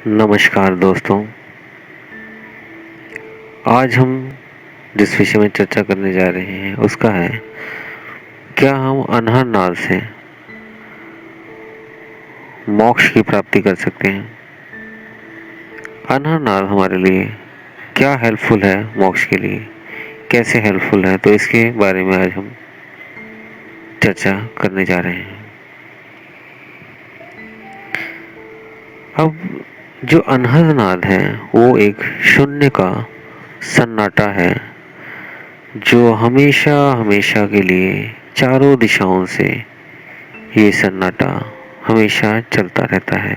नमस्कार दोस्तों। आज हम जिस विषय में चर्चा करने जा रहे हैं उसका है, क्या हम अनहद नाद से मोक्ष की प्राप्ति कर सकते हैं। अनहद नाद हमारे लिए क्या हेल्पफुल है, मोक्ष के लिए कैसे हेल्पफुल है, तो इसके बारे में आज हम चर्चा करने जा रहे हैं। अब जो अनहद नाद है वो एक शून्य का सन्नाटा है जो हमेशा हमेशा के लिए चारों दिशाओं से ये सन्नाटा हमेशा चलता रहता है।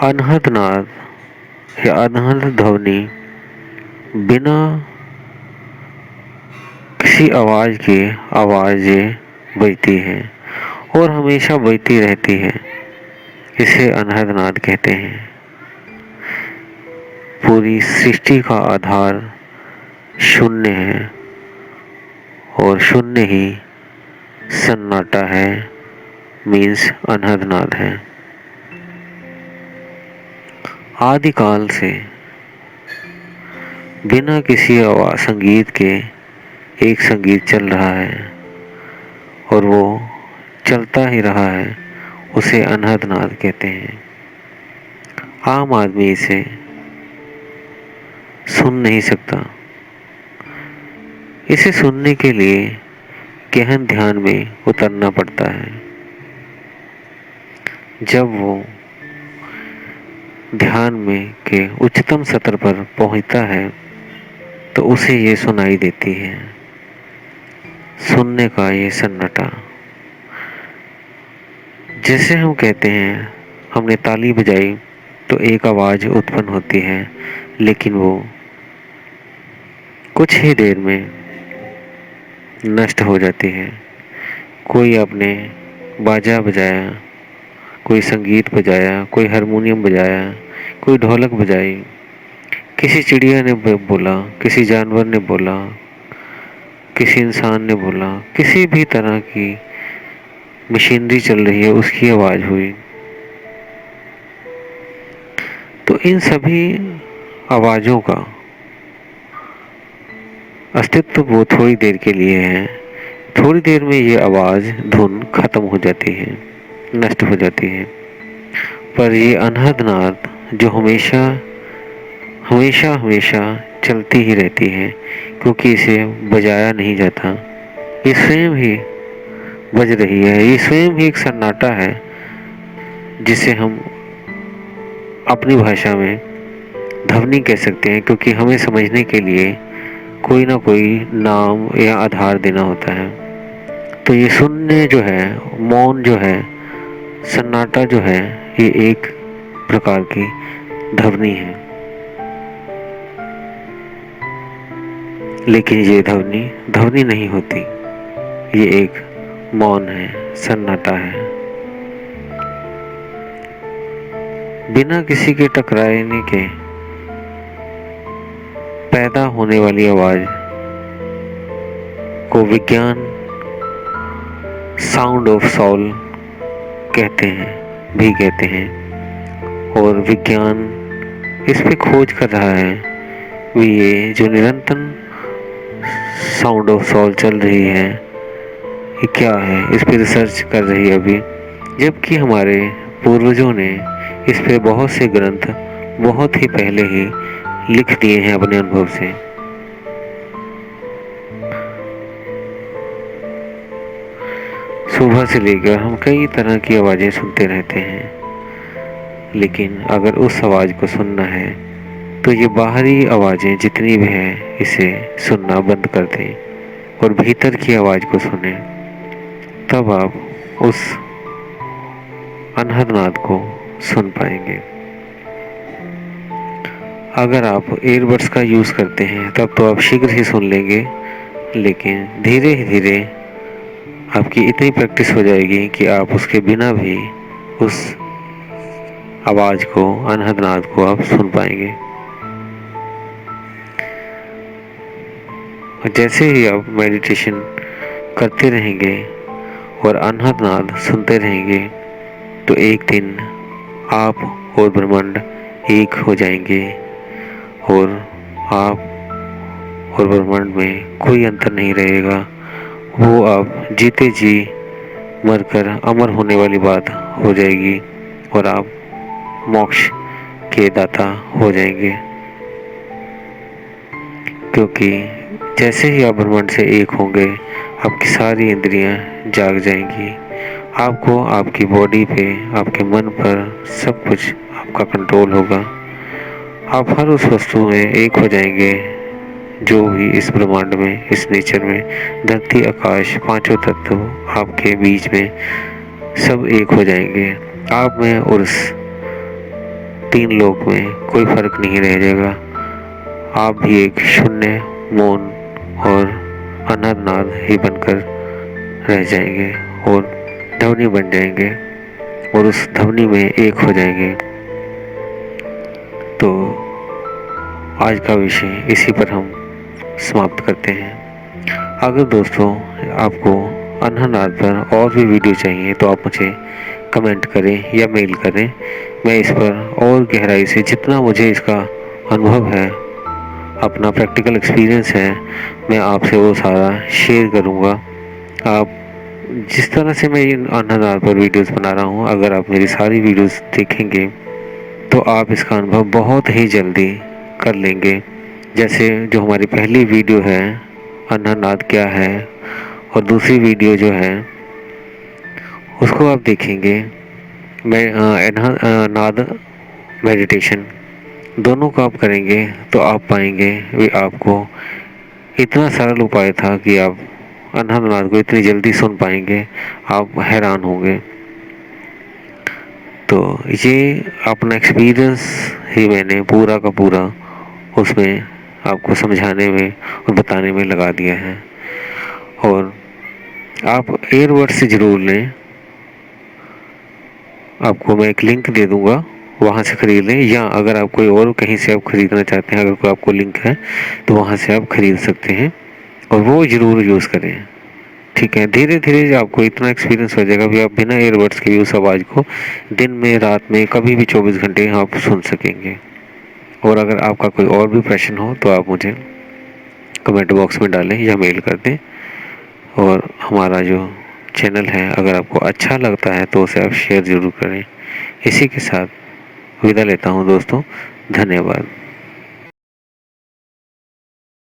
अनहद नाद या अनहद ध्वनि बिना किसी आवाज के आवाजें बजती है और हमेशा बजती रहती है। इसे अनहद नाद कहते हैं। पूरी सृष्टि का आधार शून्य है और शून्य ही सन्नाटा है, मीन्स अनहद नाद है। आदिकाल से बिना किसी आवाज संगीत के एक संगीत चल रहा है और वो चलता ही रहा है, उसे अनहद नाद कहते हैं। आम आदमी इसे सुन नहीं सकता। इसे सुनने के लिए गहन ध्यान में उतरना पड़ता है। जब वो ध्यान में के उच्चतम स्तर पर पहुंचता है तो उसे ये सुनाई देती है, सुनने का ये सन्नाटा। जैसे हम कहते हैं हमने ताली बजाई तो एक आवाज उत्पन्न होती है, लेकिन वो कुछ ही देर में नष्ट हो जाती है। कोई आपने बाजा बजाया, कोई संगीत बजाया, कोई हारमोनियम बजाया, कोई ढोलक बजाई, किसी चिड़िया ने बोला, किसी जानवर ने बोला, किसी इंसान ने बोला, किसी भी तरह की मशीनरी चल रही है उसकी आवाज हुई, तो इन सभी आवाजों का अस्तित्व वो थोड़ी देर के लिए है। थोड़ी देर में ये आवाज धुन खत्म हो जाती है, नष्ट हो जाती है। पर ये अनहद नाद जो हमेशा हमेशा हमेशा चलती ही रहती है, क्योंकि इसे बजाया नहीं जाता, ये स्वयं ही बज रही है। ये स्वयं ही एक सन्नाटा है जिसे हम अपनी भाषा में ध्वनि कह सकते हैं, क्योंकि हमें समझने के लिए कोई ना कोई नाम या आधार देना होता है। तो ये शून्य जो है, मौन जो है, सन्नाटा जो है, ये एक प्रकार की ध्वनि है। लेकिन ये ध्वनि ध्वनि नहीं होती, ये एक मौन है, सन्नाटा है। बिना किसी के टकराने के पैदा होने वाली आवाज को विज्ञान साउंड ऑफ सोल कहते हैं, भी कहते हैं। और विज्ञान इस पे खोज कर रहा है भी, ये जो निरंतर साउंड ऑफ सोल चल रही है ये क्या है, इस पे रिसर्च कर रही है अभी। जबकि हमारे पूर्वजों ने इस पे बहुत से ग्रंथ बहुत ही पहले ही लिख दिए हैं अपने अनुभव से। सुबह से लेकर हम कई तरह की आवाजें सुनते रहते हैं, लेकिन अगर उस आवाज को सुनना है तो ये बाहरी आवाजें जितनी भी हैं इसे सुनना बंद कर दें और भीतर की आवाज को सुने, तब आप उस अनहद नाद को सुन पाएंगे। अगर आप एयरबड्स का यूज़ करते हैं तब तो आप शीघ्र ही सुन लेंगे, लेकिन धीरे ही धीरे आपकी इतनी प्रैक्टिस हो जाएगी कि आप उसके बिना भी उस आवाज़ को, अनहद नाद को आप सुन पाएंगे। और जैसे ही आप मेडिटेशन करते रहेंगे और अनहद नाद सुनते रहेंगे तो एक दिन आप और ब्रह्मांड एक हो जाएंगे और आप और ब्रह्मांड में कोई अंतर नहीं रहेगा। वो आप जीते जी मरकर अमर होने वाली बात हो जाएगी और आप मोक्ष के दाता हो जाएंगे। क्योंकि जैसे ही आप ब्रह्मांड से एक होंगे आपकी सारी इंद्रियां जाग जाएंगी। आपको आपकी बॉडी पे, आपके मन पर सब कुछ आपका कंट्रोल होगा। आप हर उस वस्तु में एक हो जाएंगे जो भी इस ब्रह्मांड में, इस नेचर में, धरती आकाश पांचों तत्व आपके बीच में सब एक हो जाएंगे। आप में और उस तीन लोक में कोई फर्क नहीं रह जाएगा। आप भी एक शून्य, मौन और अनादनाद ही बनकर रह जाएंगे और ध्वनि बन जाएंगे और उस ध्वनि में एक हो जाएंगे। तो आज का विषय इसी पर हम समाप्त करते हैं। अगर दोस्तों आपको अनहनाद पर और भी वीडियो चाहिए तो आप मुझे कमेंट करें या मेल करें। मैं इस पर और गहराई से, जितना मुझे इसका अनुभव है, अपना प्रैक्टिकल एक्सपीरियंस है, मैं आपसे वो सारा शेयर करूँगा। आप जिस तरह से मैं इन अनहनाद पर वीडियोस बना रहा हूँ, अगर आप मेरी सारी वीडियोस देखेंगे तो आप इसका अनुभव बहुत ही जल्दी कर लेंगे। जैसे जो हमारी पहली वीडियो है अनहनाद क्या है और दूसरी वीडियो जो है उसको आप देखेंगे, मैं नाद मेडिटेशन, दोनों को आप करेंगे तो आप पाएंगे वे आपको इतना सरल उपाय था कि आप अनहनाद को इतनी जल्दी सुन पाएंगे, आप हैरान होंगे। तो ये अपना एक्सपीरियंस ही मैंने पूरा का पूरा उसमें आपको समझाने में और बताने में लगा दिया है। और आप एयरबड्स से ज़रूर लें, आपको मैं एक लिंक दे दूंगा, वहाँ से ख़रीद लें। या अगर आप कोई और कहीं से आप ख़रीदना चाहते हैं, अगर कोई आपको लिंक है तो वहाँ से आप ख़रीद सकते हैं और वो ज़रूर यूज़ करें। ठीक है, धीरे धीरे आपको इतना एक्सपीरियंस हो जाएगा भी आप बिना एयरबड्स के भी उस आवाज़ को दिन में, रात में, कभी भी 24 घंटे आप सुन सकेंगे। और अगर आपका कोई और भी प्रश्न हो तो आप मुझे कमेंट बॉक्स में डालें या मेल कर दें। और हमारा जो चैनल है अगर आपको अच्छा लगता है तो उसे आप शेयर ज़रूर करें। इसी के साथ विदा लेता हूँ दोस्तों, धन्यवाद।